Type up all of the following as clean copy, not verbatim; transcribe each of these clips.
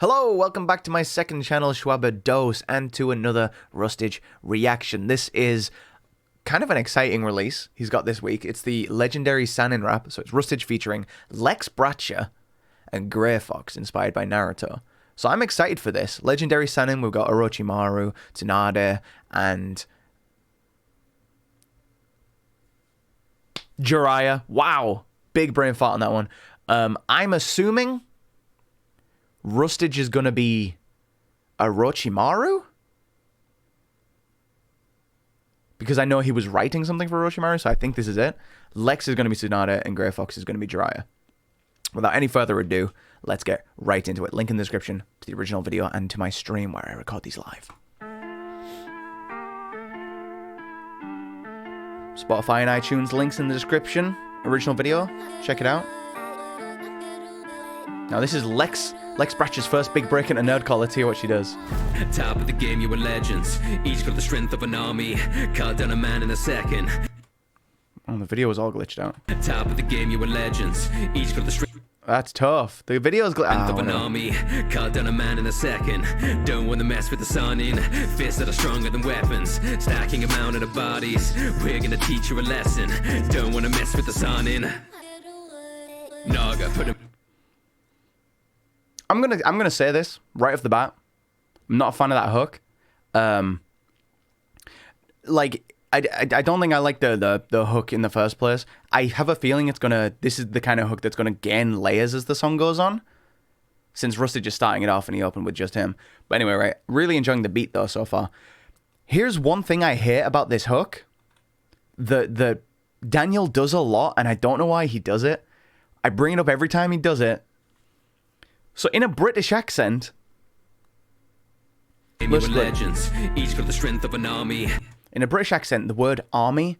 Hello, welcome back to my second channel, Shwabados, and to another Rustage reaction. This is kind of an exciting release he's got this week. It's the legendary SANNIN rap, so it's Rustage featuring Lex Bratcher and Grey Fox, inspired by Naruto. So I'm excited for this. Legendary SANNIN, we've got Orochimaru, Tsunade, and Jiraiya. Wow, big brain fart on that one. I'm assuming Rustage is going to be Orochimaru? Because I know he was writing something for Orochimaru, so I think this is it. Lex is going to be Tsunade, and Grey Fox is going to be Jiraiya. Without any further ado, let's get right into it. Link in the description to the original video and to my stream where I record these live. Spotify and iTunes links in the description. Original video, check it out. Now this is Lex Bratcher's first big break into nerdcore. Let's hear what she does. Top of the game, you were legends. Each got the strength of an army. Cut down a man in a second. Oh, the video was all glitched out. Top of the game, you were legends. Each got the strength That's tough. The video's of an army. Cut down a man in a second. Don't want to mess with the SANNIN. Fists that are stronger than weapons. Stacking a mountain of bodies. We're gonna teach you a lesson. Don't want to mess with the SANNIN. Naga, put him. I'm gonna say this right off the bat. I'm not a fan of that hook. I don't think I like the hook in the first place. I have a feeling this is the kind of hook that's gonna gain layers as the song goes on. Since Rustage is starting it off and he opened with just him. But anyway, right, really enjoying the beat though so far. Here's one thing I hate about this hook. The Daniel does a lot, and I don't know why he does it. I bring it up every time he does it. So in a British accent, Legends. Each got the strength of an army. In a British accent, the word army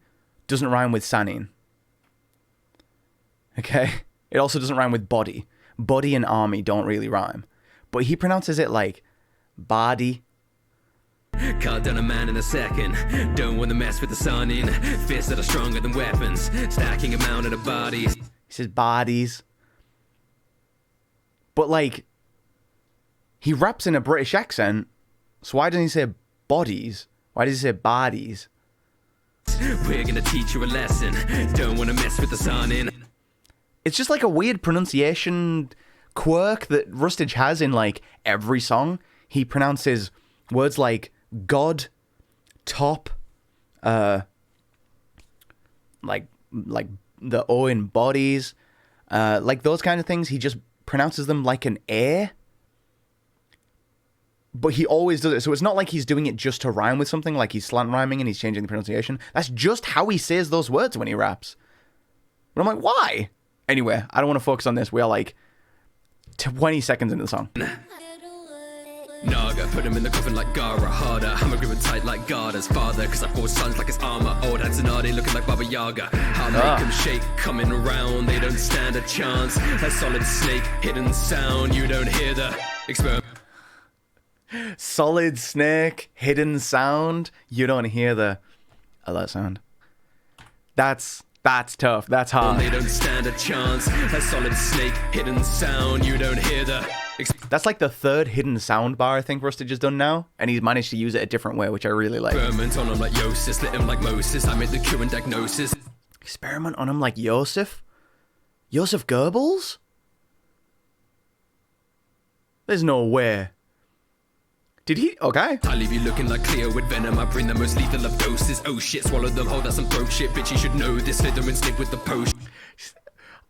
doesn't rhyme with SANNIN. Okay? It also doesn't rhyme with body. Body and army don't really rhyme. But he pronounces it like body. Cut down a man in a second. Don't want to mess with the SANNIN. Fists that are stronger than weapons. Stacking a mountain of bodies. He says bodies. But like, he raps in a British accent, so why doesn't he say bodies? Why does he say bodies? We're gonna teach you a lesson. Don't want to mess with the SANNIN. It's just like a weird pronunciation quirk that Rustage has in like every song. He pronounces words like God, top, like the O in bodies, like those kind of things. He just pronounces them like an A. But he always does it. So it's not like he's doing it just to rhyme with something, like he's slant rhyming and he's changing the pronunciation. That's just how he says those words when he raps. But I'm like, why? Anyway, I don't want to focus on this. We are like 20 seconds into the song. Naga, put him in the coffin like Gara. Harder, hammer gripping tight like Garda's father. Cause I've got sons like his armor. Old hands and Adi looking like Baba Yaga. I'll make him shake, coming around. They don't stand a chance. A solid snake, hidden sound. You don't hear the experiment. Solid snake, hidden sound. You don't hear the alert sound. That's tough. That's hard. They don't stand a chance. A solid snake, hidden sound. You don't hear the That's like the third hidden sound bar I think Rustage has done now, and he's managed to use it a different way, which I really like. experiment on him like Yosef, lit him like Moses. I made the cure and diagnosis. Experiment on him like Yosef? Joseph Goebbels? There's no way. Did he? Okay. I leave you looking like Cleo with venom. I bring the most lethal of doses. Oh shit, swallow them, hold out some throat shit. Bitch, you should know this. Slither and snake with the potion.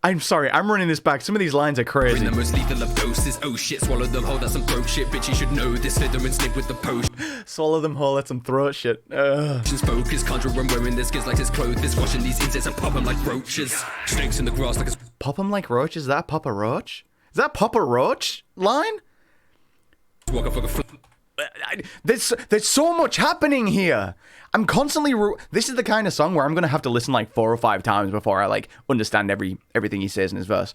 I'm sorry, I'm running this back. Some of these lines are crazy. Bring the most lethal of doses. Oh shit, swallow them, hold out some throat shit. Bitch, you should know this. Slither and snake with the potion. Swallow them whole, let some throat shit. Focus, conjure and wearing this gives like his clothes. Washing these insects and pop them like roaches. Snakes in the grass like a Pop them like roaches? Is that Papa Roach? Is that Papa Roach line? walk up like a There's so much happening here. I'm constantly this is the kind of song where I'm gonna have to listen like 4 or 5 times before I like understand everything he says in his verse,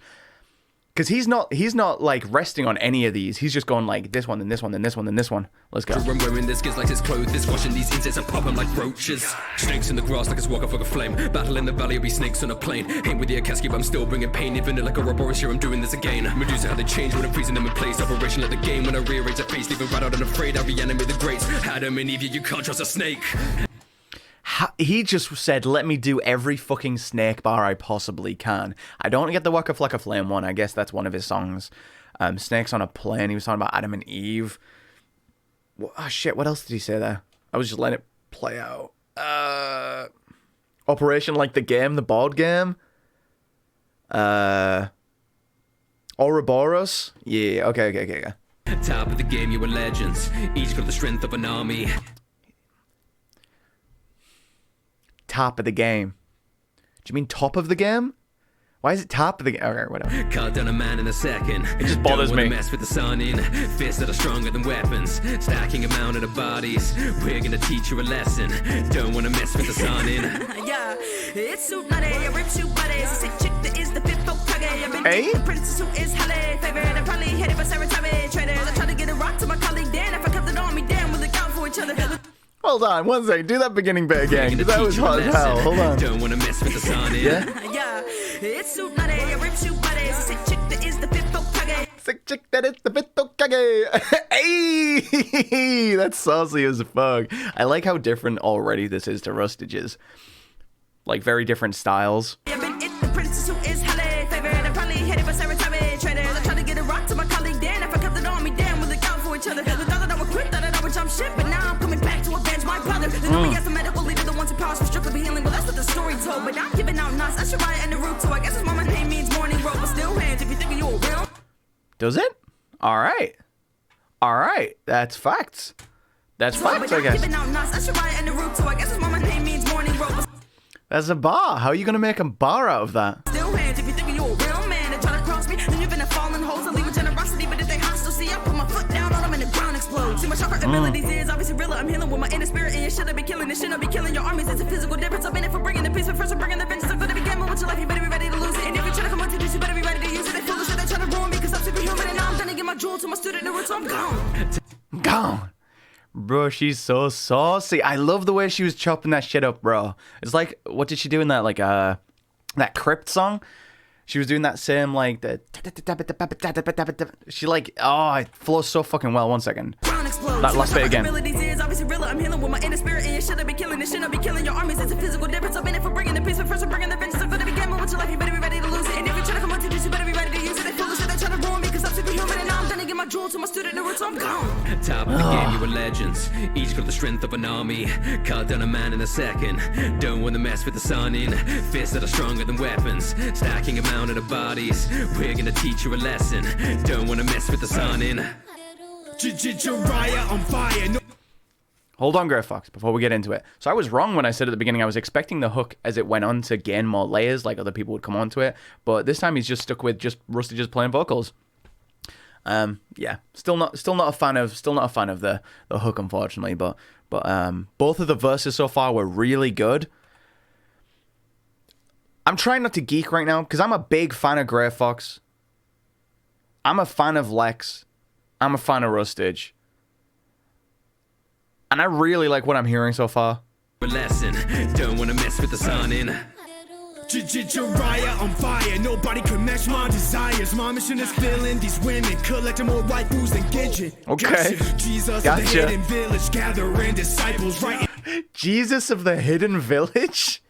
Because he's not like resting on any of these. He's just going like this one, then this one, then this one, then this one. Let's go. I'm wearing this gives like his clothes, washing these insects and pop 'em like roaches. Snakes in the grass like it's walking for a flame. Battle in the valley, will be snakes on a plane. Hang with the Akaski, but I'm still bringing pain. Even like a Roboris here, I'm doing this again. Medusa, how they change when I'm freezing them in place. Operation like the game when I rearrange the face, leaving right out unafraid. I reanimate the greats. Adam and Eve, you can't trust a snake. He just said, let me do every fucking snake bar I possibly can. I don't get the Waka Flocka Flame one. I guess that's one of his songs. Snakes on a Plane. He was talking about Adam and Eve. Oh, shit. What else did he say there? I was just letting it play out. Operation like the game, the board game. Ouroboros. Yeah, okay. Top of the game, you were legends. Each got the strength of an army. Top of the game. Do you mean top of the game? Why is it top of the game? Okay, whatever. Cut down a man in a second. It just bothers me. Mess with the SANNIN. Fists that are stronger than weapons. Stacking a mountain of bodies. We're gonna teach you a lesson. Don't wanna mess with the SANNIN. Yeah, it's so nutty. I rip you buddies. A sick chick that is the fifth Hokage. I've been Hey? the princess who is Halle. Favorite, I probably hit it for Sarah Traders. I try to get a rock to my colleague Dan. If I kept it on me, damn, we'll look out for each other. Hold on, one second. Do that beginning bit again, because that was hot as hell. Hold on. Don't wanna mess with the SANNIN. Yeah, it's so nutty. I rip you buddies. A sick chick that is the fifth Hokage. Sick chick that is the bit Kage. Hey, that's saucy as fuck. I like how different already this is to Rustage's. Like, very different styles. I've been the princess who is Halle. Favorite, I probably hit it for Sarah Traders. I try to get a rock to my colleague Dan. If I kept it on me, damn, we'll look out for each other. The thought that I would quit, that I would jump ship, but now I'm coming back to avenge my brother. The me as a medical leader, the ones who powers for strictly healing. Well, that's what the story told. But I'm giving out knots. I should write and Naruto. I guess his mama name means morning road, but still hands. If you think you're real. Does it? All right. That's facts. That's facts, I guess. Giving out knots. I should write and Naruto. I guess his mama name means morning road, but That's a bar. How are you going to make a bar out of that? still hands. If you think you're a real man and try to cross me, then you've been a fallen hole. So leave with generosity, but if they hostile, see, I put my foot down on them and the ground explodes. See, my chakra abilities is obviously real. I'm healing with my inner spirit, and you should have been killing this shit. I'll be killing your armies. It's a physical difference. I've been in for bringing the peace, but first I'm bringing the vengeance. I'm gonna be gambling with your life. You better be ready to lose it. And if you try to come on to this, you better be ready to use it. They foolish, they try to ruin me because I'm superhuman, and now I'm gonna give my jewel to my student Naruto. I'm gone. Bro, she's so saucy. I love the way she was chopping that shit up, bro. It's like, what did she do in that, like, that Crypt song? She was doing that same, like, the... She, like, oh, it flows so fucking well. 1 second. That last bit again. I'm healing with my inner spirit, and you should have been killing this shit. I'll be killing your armies. It's a physical difference. I've been in for bringing the peace, but first I'm bringing the vengeance. I'm gonna be gambling with your life. You better be ready to lose it. And if you try to come on to this, you better be ready to use it. They foolish, they try to ruin me because I'm superhuman, and now I'm gonna give my jewel to my student Naruto. I'm gone. Top of the game, you were legends. Each got the strength of an army. Cut down a man in a second. Don't wanna mess with the SANNIN. Fists that are stronger than weapons. Stacking a mountain of bodies. We're gonna teach you a lesson. Don't wanna mess with the SANNIN. Jiraiya on fire. Hold on, Grey Fox, before we get into it. So I was wrong when I said at the beginning I was expecting the hook as it went on to gain more layers, like other people would come onto it. But this time he's just stuck with just Rustage's playing vocals. Yeah, still not a fan of the hook, unfortunately. But both of the verses so far were really good. I'm trying not to geek right now because I'm a big fan of Grey Fox. I'm a fan of Lex. I'm a fan of Rustage. And I really like what I'm hearing so far. Lesson. Don't wanna mess with the SANNIN. Jiraiya on fire. Nobody can match my desires. My mission is filling these women, collecting more waifus than Genshin. Okay. Jesus Gotcha. of the hidden village, gathering disciples, writing Jesus of the Hidden Village?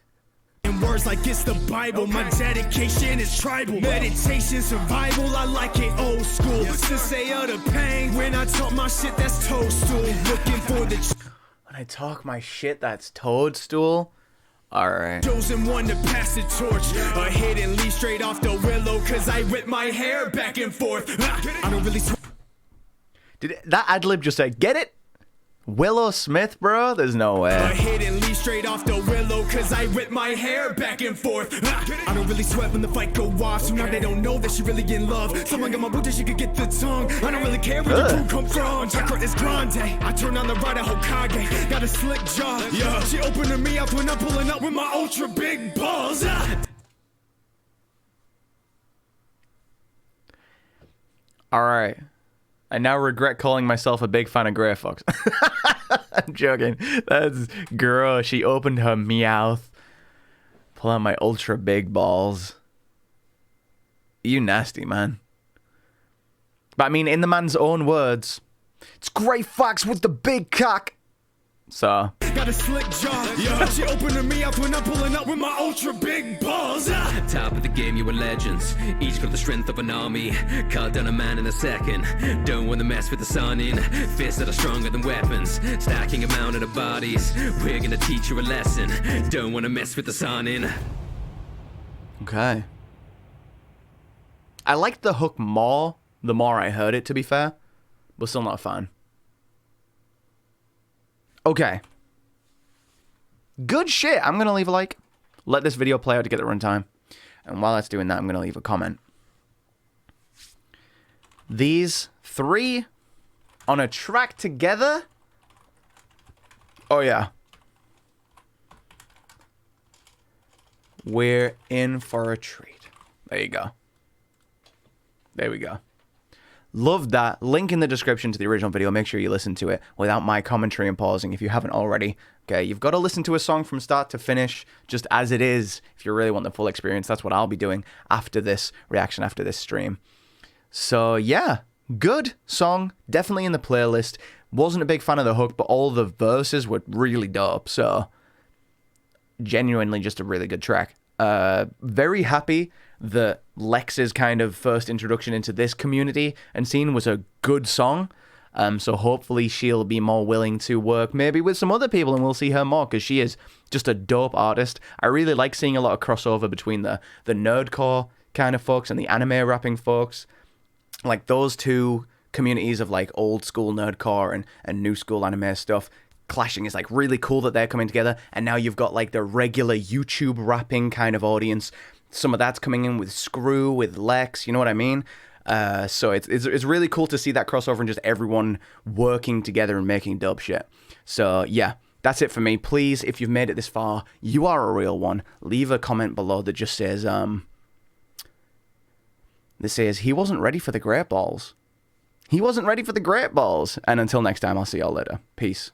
words like it's the Bible. My dedication is tribal. Meditation, survival, I like it old school. Sensei of the pain. When I talk my shit, that's toadstool. Looking for the When I talk my shit, that's toadstool? Alright. chosen one to pass the torch. A hidden leaf straight off the willow, cause I whip my hair back and forth. I don't really Did that ad-lib just say, get it? Willow Smith, bro? There's no a way. hidden leaf straight off the willow, cause I whip my hair back and forth. I don't really sweat when the fight go off, so now they don't know that she really in love. Someone got my boot that she could get the tongue. I don't really care where the food come from. Chakra is grande. I turn on the right of Hokage. Got a slick jaw. Yeah, she opening me up when I'm pulling up with my ultra big balls. All right. I now regret calling myself a big fan of Grey Fox. I'm joking. That's gross. She opened her meowth. Pull out my ultra big balls. You nasty, man. But I mean, in the man's own words, it's Grey Fox with the big cock. So. Got a slick jaw. Yeah. She opening me up when I'm pulling up with my ultra big balls. Top of the game, you were legends. Each got the strength of an army. Cut down a man in a second. Don't want to mess with the SANNIN. Fists that are stronger than weapons. Stacking a mountain of bodies. We're gonna teach you a lesson. Don't want to mess with the SANNIN. Okay. I liked the hook more the more I heard it, to be fair. But still not a fan. Okay. Good shit. I'm going to leave a like. Let this video play out to get the runtime. And while that's doing that, I'm going to leave a comment. These three on a track together. Oh, yeah. We're in for a treat. There you go. There we go. Loved that. Link in the description to the original video. Make sure you listen to it without my commentary and pausing if you haven't already. Okay, you've got to listen to a song from start to finish, just as it is, if you really want the full experience. That's what I'll be doing after this reaction, after this stream. So, yeah, good song. Definitely in the playlist. Wasn't a big fan of the hook, but all the verses were really dope. So, genuinely just a really good track. Very happy that Lex's kind of first introduction into this community and scene was a good song. So hopefully she'll be more willing to work maybe with some other people and we'll see her more because she is just a dope artist. I really like seeing a lot of crossover between the nerdcore kind of folks and the anime rapping folks. Like those two communities of like old school nerdcore and new school anime stuff clashing is like really cool that they're coming together. And now you've got like the regular YouTube rapping kind of audience. Some of that's coming in with Screw, with Lex, you know what I mean? So it's really cool to see that crossover and just everyone working together and making dope shit. So yeah, that's it for me. Please, if you've made it this far, you are a real one. Leave a comment below that just says, this says, he wasn't ready for the great balls. He wasn't ready for the great balls. And until next time, I'll see y'all later. Peace.